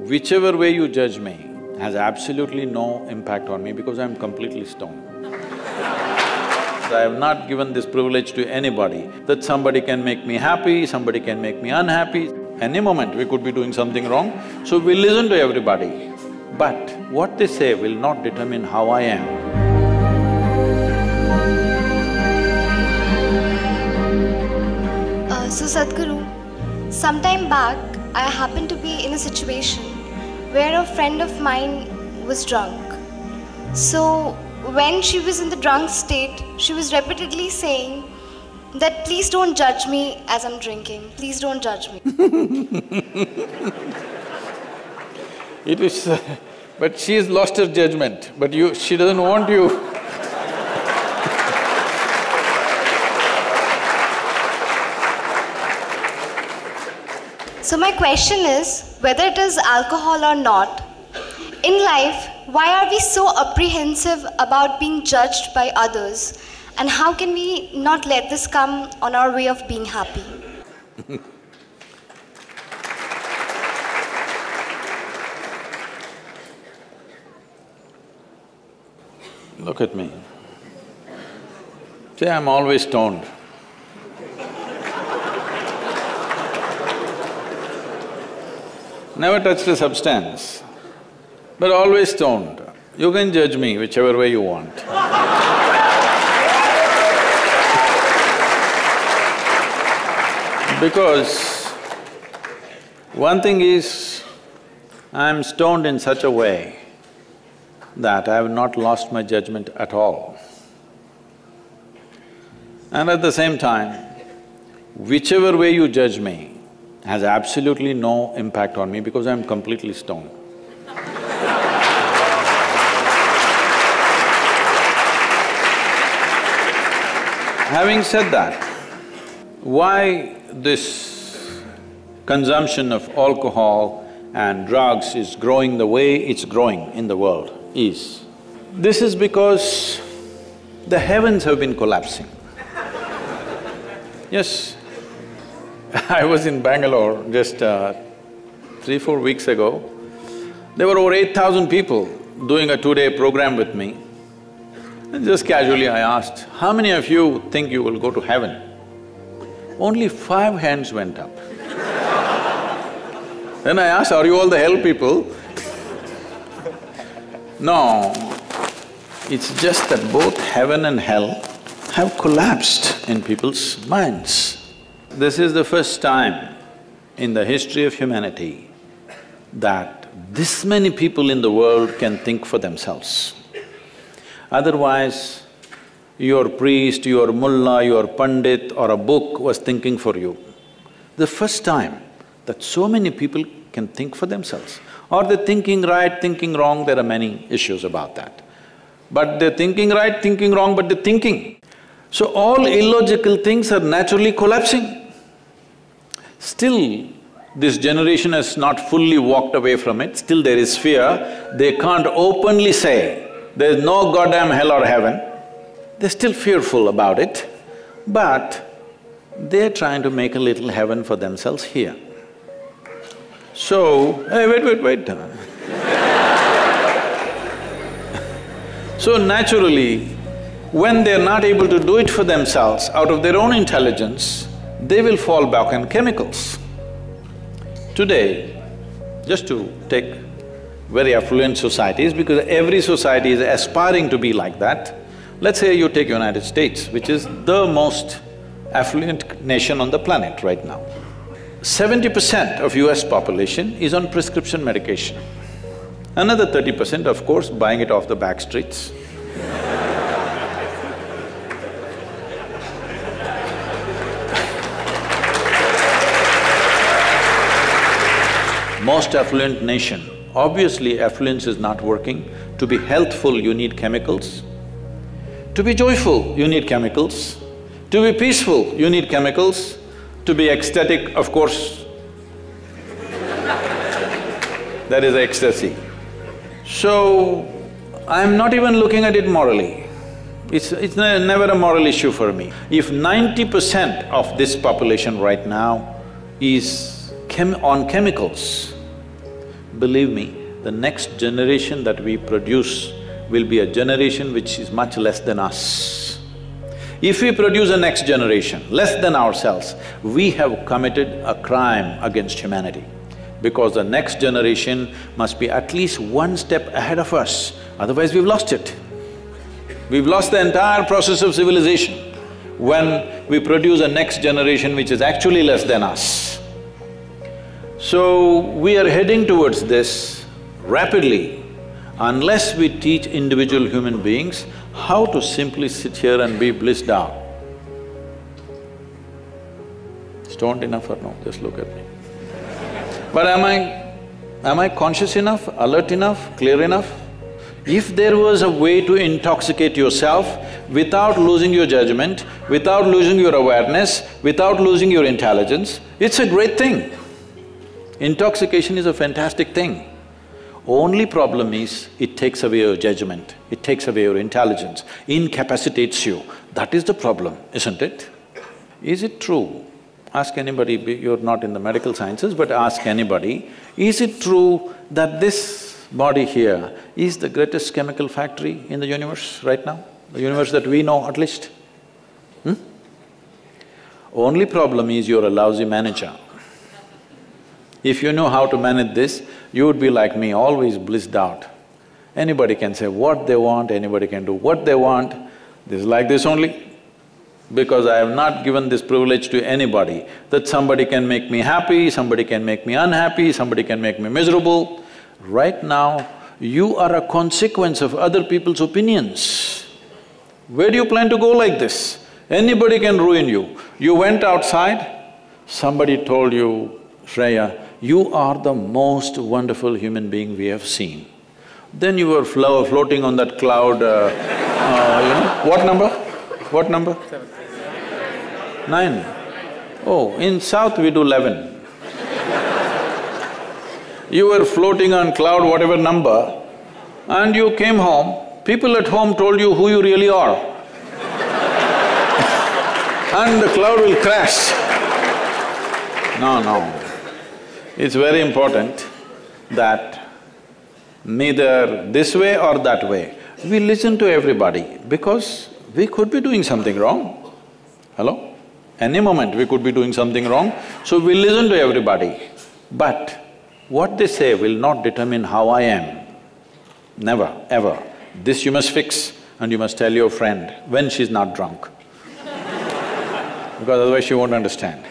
Whichever way you judge me has absolutely no impact on me because I'm completely stoned. I have not given this privilege to anybody, that somebody can make me happy, somebody can make me unhappy. Any moment we could be doing something wrong, so we listen to everybody. But what they say will not determine how I am. So Sadhguru, sometime back I happened to be in a situation where a friend of mine was drunk. So when she was in the drunk state, she was repeatedly saying that please don't judge me as I'm drinking, please don't judge me. It is… but she's lost her judgment, but she doesn't want you. So my question is, whether it is alcohol or not, in life, why are we so apprehensive about being judged by others? And how can we not let this come on our way of being happy? Look at me. See, I'm always stoned. Never touched a substance, but always stoned. You can judge me whichever way you want. Because one thing is, I'm stoned in such a way that I have not lost my judgment at all. And at the same time, whichever way you judge me has absolutely no impact on me because I'm completely stoned. Having said that, why this consumption of alcohol and drugs is growing the way it's growing in the world is, this is because the heavens have been collapsing. Yes, I was in Bangalore just 3-4 weeks ago. There were over 8,000 people doing a 2-day program with me. And just casually I asked, how many of you think you will go to heaven? Only 5 hands went up. Then I asked, are you all the hell people? No, it's just that both heaven and hell have collapsed in people's minds. This is the first time in the history of humanity that this many people in the world can think for themselves. Otherwise, your priest, your mullah, your pandit or a book was thinking for you. The first time that so many people can think for themselves. Or they're thinking right, thinking wrong, there are many issues about that. But they're thinking right, thinking wrong, but they're thinking. So all illogical things are naturally collapsing. Still, this generation has not fully walked away from it, still there is fear. They can't openly say, there's no goddamn hell or heaven. They're still fearful about it, but they're trying to make a little heaven for themselves here. So, hey, wait. So naturally, when they're not able to do it for themselves out of their own intelligence, they will fall back on chemicals. Today, just to take very affluent societies, because every society is aspiring to be like that, let's say you take United States, which is the most affluent nation on the planet right now. 70% of US population is on prescription medication. Another 30%, of course, buying it off the back streets. Most affluent nation, obviously affluence is not working. To be healthful, you need chemicals. To be joyful, you need chemicals. To be peaceful, you need chemicals. To be ecstatic, of course, that is ecstasy. So, I'm not even looking at it morally. It's never a moral issue for me. If 90% of this population right now is on chemicals, believe me, the next generation that we produce will be a generation which is much less than us. If we produce a next generation less than ourselves, we have committed a crime against humanity, because the next generation must be at least one step ahead of us, otherwise we've lost it. We've lost the entire process of civilization when we produce a next generation which is actually less than us. So, we are heading towards this rapidly unless we teach individual human beings how to simply sit here and be blissed out. Stoned enough or no? Just look at me. But am I conscious enough, alert enough, clear enough? If there was a way to intoxicate yourself without losing your judgment, without losing your awareness, without losing your intelligence, it's a great thing. Intoxication is a fantastic thing. Only problem is, it takes away your judgment, it takes away your intelligence, incapacitates you. That is the problem, isn't it? Is it true? Ask anybody, you're not in the medical sciences, but ask anybody, is it true that this body here is the greatest chemical factory in the universe right now? The universe that we know at least? Only problem is you're a lousy manager. If you know how to manage this, you would be like me, always blissed out. Anybody can say what they want, anybody can do what they want. This is like this only. Because I have not given this privilege to anybody, that somebody can make me happy, somebody can make me unhappy, somebody can make me miserable. Right now, you are a consequence of other people's opinions. Where do you plan to go like this? Anybody can ruin you. You went outside, somebody told you, Shreya, you are the most wonderful human being we have seen. Then you were floating on that cloud, what number? What number? 9. Oh, in South we do 11. You were floating on cloud whatever number, and you came home, people at home told you who you really are. And the cloud will crash. No. It's very important that neither this way or that way, we listen to everybody because we could be doing something wrong. Hello? Any moment we could be doing something wrong, so we listen to everybody. But what they say will not determine how I am. Never, ever. This you must fix and you must tell your friend when she's not drunk. Because otherwise she won't understand.